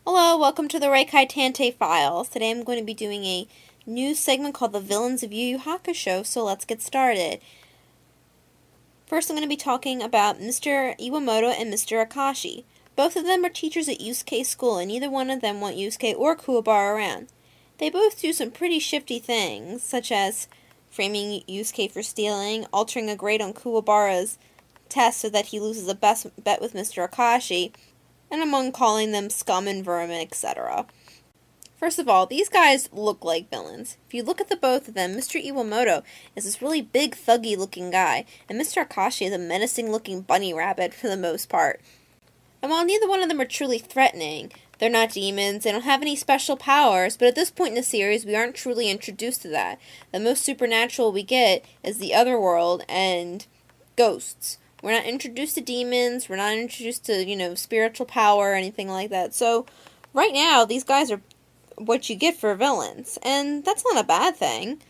Hello, welcome to the Reikai Tante Files. Today I'm going to be doing a new segment called The Villains of Yu Yu Hakusho, so let's get started. First I'm going to be talking about Mr. Iwamoto and Mr. Akashi. Both of them are teachers at Yusuke's school, and neither one of them want Yusuke or Kuwabara around. They both do some pretty shifty things, such as framing Yusuke for stealing, altering a grade on Kuwabara's test so that he loses a best bet with Mr. Akashi, and among calling them scum and vermin, etc. First of all, these guys look like villains. If you look at the both of them, Mr. Iwamoto is this really big, thuggy-looking guy, and Mr. Akashi is a menacing-looking bunny rabbit for the most part. And while neither one of them are truly threatening, they're not demons, they don't have any special powers, but at this point in the series, we aren't truly introduced to that. The most supernatural we get is the other world and ghosts. We're not introduced to demons, we're not introduced to, spiritual power or anything like that. So, right now, these guys are what you get for villains, and that's not a bad thing.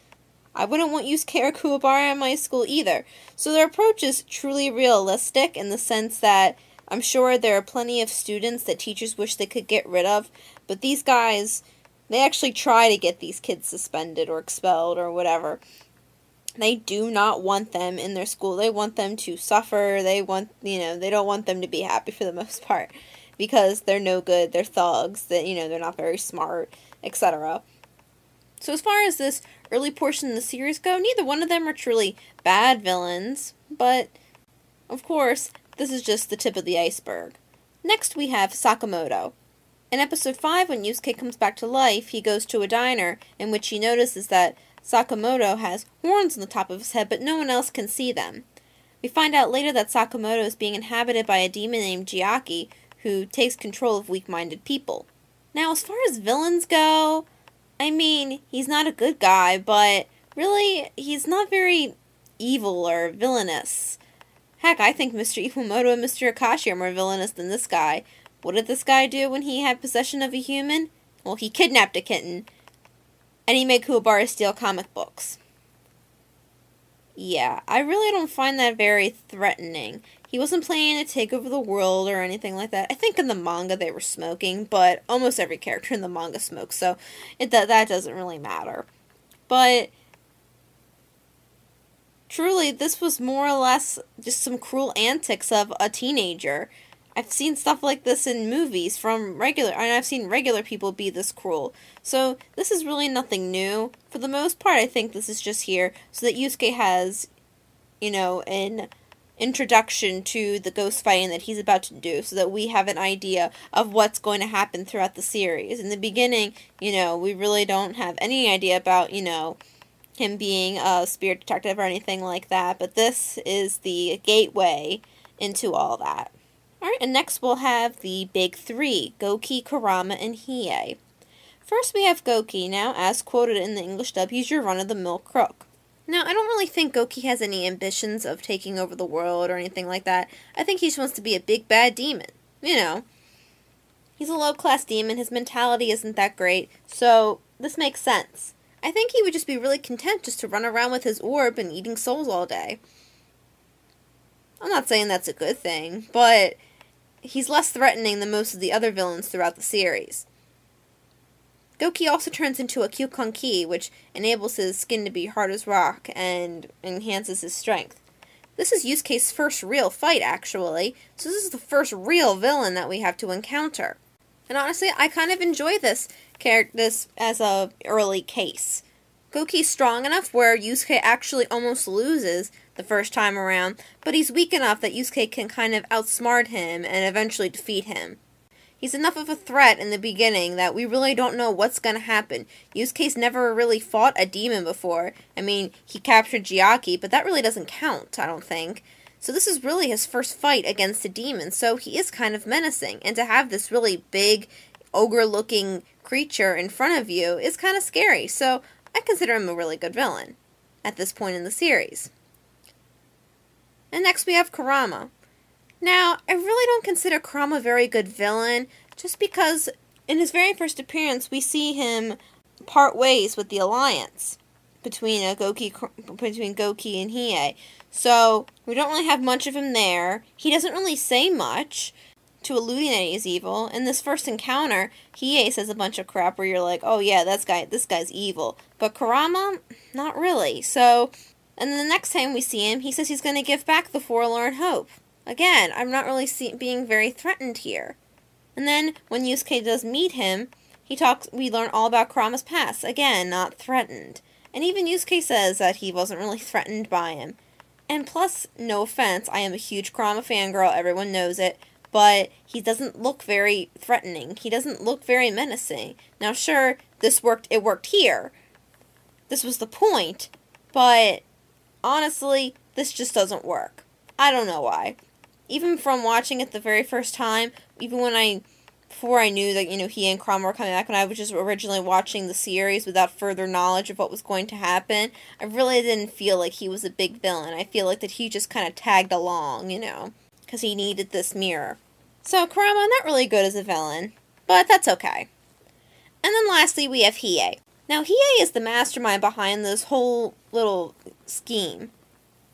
I wouldn't want Yusuke or Kuwabara in my school either. So their approach is truly realistic in the sense that I'm sure there are plenty of students that teachers wish they could get rid of, but these guys, they actually try to get these kids suspended or expelled or whatever. They do not want them in their school. They want them to suffer. They don't want them to be happy for the most part because they're no good. They're thugs. They're not very smart, etc. So as far as this early portion of the series go, neither one of them are truly bad villains, but of course, this is just the tip of the iceberg. Next we have Sakamoto. In episode 5, when Yusuke comes back to life, he goes to a diner in which he notices that Sakamoto has horns on the top of his head, but no one else can see them. We find out later that Sakamoto is being inhabited by a demon named Jiyaki, who takes control of weak-minded people. Now, as far as villains go, he's not a good guy, but really, he's not very evil or villainous. Heck, I think Mr. Iwamoto and Mr. Akashi are more villainous than this guy. What did this guy do when he had possession of a human? Well, he kidnapped a kitten. And he made Kuwabara steal comic books. Yeah, I really don't find that very threatening. He wasn't planning to take over the world or anything like that. I think in the manga they were smoking, but almost every character in the manga smokes, so that doesn't really matter. But truly, this was more or less just some cruel antics of a teenager. I've seen stuff like this in movies and I've seen regular people be this cruel. So, this is really nothing new. For the most part, I think this is just here so that Yusuke has, an introduction to the ghost fighting that he's about to do, so that we have an idea of what's going to happen throughout the series. In the beginning, we really don't have any idea about, him being a spirit detective or anything like that, but this is the gateway into all that. Alright, and next we'll have the big three, Gouki, Kurama, and Hiei. First we have Gouki. Now, as quoted in the English dub, he's your run-of-the-mill crook. Now, I don't really think Gouki has any ambitions of taking over the world or anything like that. I think he just wants to be a big bad demon. He's a low-class demon, his mentality isn't that great, so this makes sense. I think he would just be really content just to run around with his orb and eating souls all day. I'm not saying that's a good thing, but he's less threatening than most of the other villains throughout the series. Gouki also turns into a Kyuukonki, which enables his skin to be hard as rock and enhances his strength. This is Yusuke's first real fight, actually, so this is the first real villain that we have to encounter. And honestly, I kind of enjoy this as a early case. Gouki's strong enough where Yusuke actually almost loses the first time around, but he's weak enough that Yusuke can kind of outsmart him and eventually defeat him. He's enough of a threat in the beginning that we really don't know what's going to happen. Yusuke's never really fought a demon before. He captured Jiyaki, but that really doesn't count, I don't think. So this is really his first fight against a demon, so he is kind of menacing. And to have this really big, ogre-looking creature in front of you is kind of scary, so I consider him a really good villain at this point in the series. And next we have Kurama. Now, I really don't consider Kurama a very good villain, just because in his very first appearance we see him part ways with the alliance between Gouki and Hiei. So, we don't really have much of him there. He doesn't really say much. to alluding that he's evil. In this first encounter, Hiei says a bunch of crap where you're like, oh yeah, this guy's evil. But Kurama, not really. So, and then the next time we see him, he says he's going to give back the forlorn hope. Again, I'm not really being very threatened here. And then, when Yusuke does meet him, we learn all about Kurama's past. Again, not threatened. And even Yusuke says that he wasn't really threatened by him. And plus, no offense, I am a huge Kurama fangirl, everyone knows it, but he doesn't look very threatening. He doesn't look very menacing. Now sure, it worked here. This was the point, but honestly, this just doesn't work. I don't know why. Even from watching it the very first time, even before I knew that, he and Kurama were coming back, when I was just originally watching the series without further knowledge of what was going to happen, I really didn't feel like he was a big villain. I feel like that he just kind of tagged along, because he needed this mirror. So Kurama, not really good as a villain, but that's okay. And then lastly, we have Hiei. Now, Hiei is the mastermind behind this whole little scheme.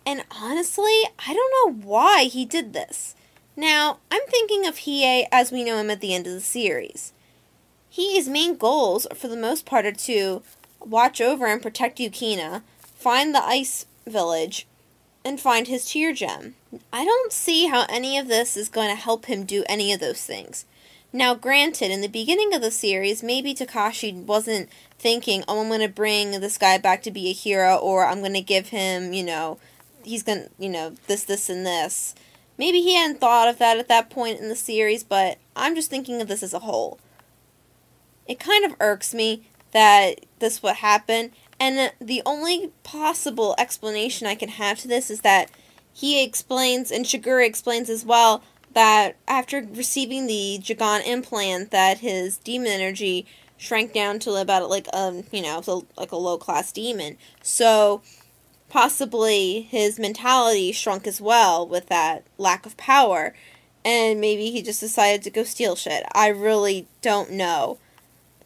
And honestly, I don't know why he did this. Now, I'm thinking of Hiei as we know him at the end of the series. Hiei's main goals, for the most part, are to watch over and protect Yukina, find the ice village, and find his tear gem. I don't see how any of this is going to help him do any of those things. Now, granted, in the beginning of the series, maybe Takashi wasn't thinking, oh, I'm going to bring this guy back to be a hero, or I'm going to give him, he's going to, this, and this. Maybe he hadn't thought of that at that point in the series, but I'm just thinking of this as a whole. It kind of irks me that this would happen, and the only possible explanation I can have to this is that he explains, and Shigure explains as well, that after receiving the Jigan implant, that his demon energy shrank down to about like a low-class demon. So possibly his mentality shrunk as well with that lack of power, and maybe he just decided to go steal shit. I really don't know.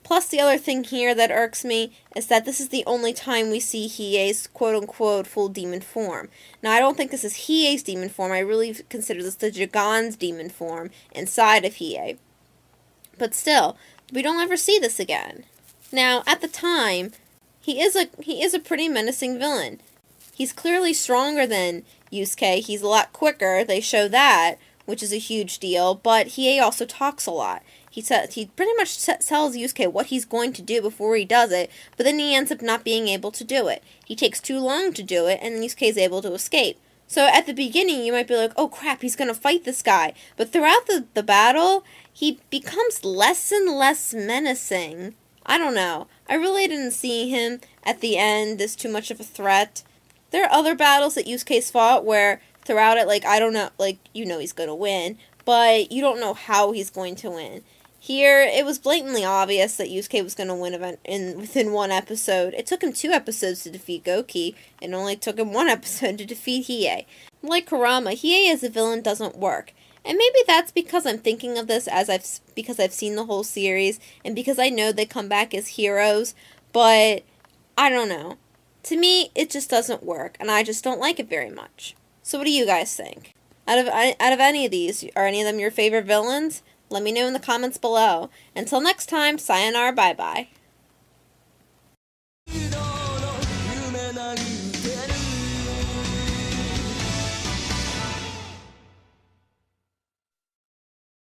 Plus, the other thing here that irks me is that this is the only time we see Hiei's quote-unquote full demon form. Now, I don't think this is Hiei's demon form. I really consider this the Jigan's demon form inside of Hiei. But still, we don't ever see this again. Now, at the time, he is a pretty menacing villain. He's clearly stronger than Yusuke. He's a lot quicker. They show that, which is a huge deal. But Hiei also talks a lot. He pretty much tells Yusuke what he's going to do before he does it, but then he ends up not being able to do it. He takes too long to do it, and Yusuke is able to escape. So at the beginning, you might be like, oh crap, he's going to fight this guy. But throughout the battle, he becomes less and less menacing. I don't know. I really didn't see him at the end as too much of a threat. There are other battles that Yusuke's fought where throughout it, I don't know, he's going to win, but you don't know how he's going to win. Here, it was blatantly obvious that Yusuke was going to win within one episode. It took him 2 episodes to defeat Gouki, and only took him 1 episode to defeat Hiei. Like Kurama, Hiei as a villain doesn't work. And maybe that's because I'm thinking of this because I've seen the whole series, and because I know they come back as heroes, but I don't know. To me, it just doesn't work, and I just don't like it very much. So what do you guys think? Out of any of these, are any of them your favorite villains? Let me know in the comments below. Until next time, sayonara, bye-bye.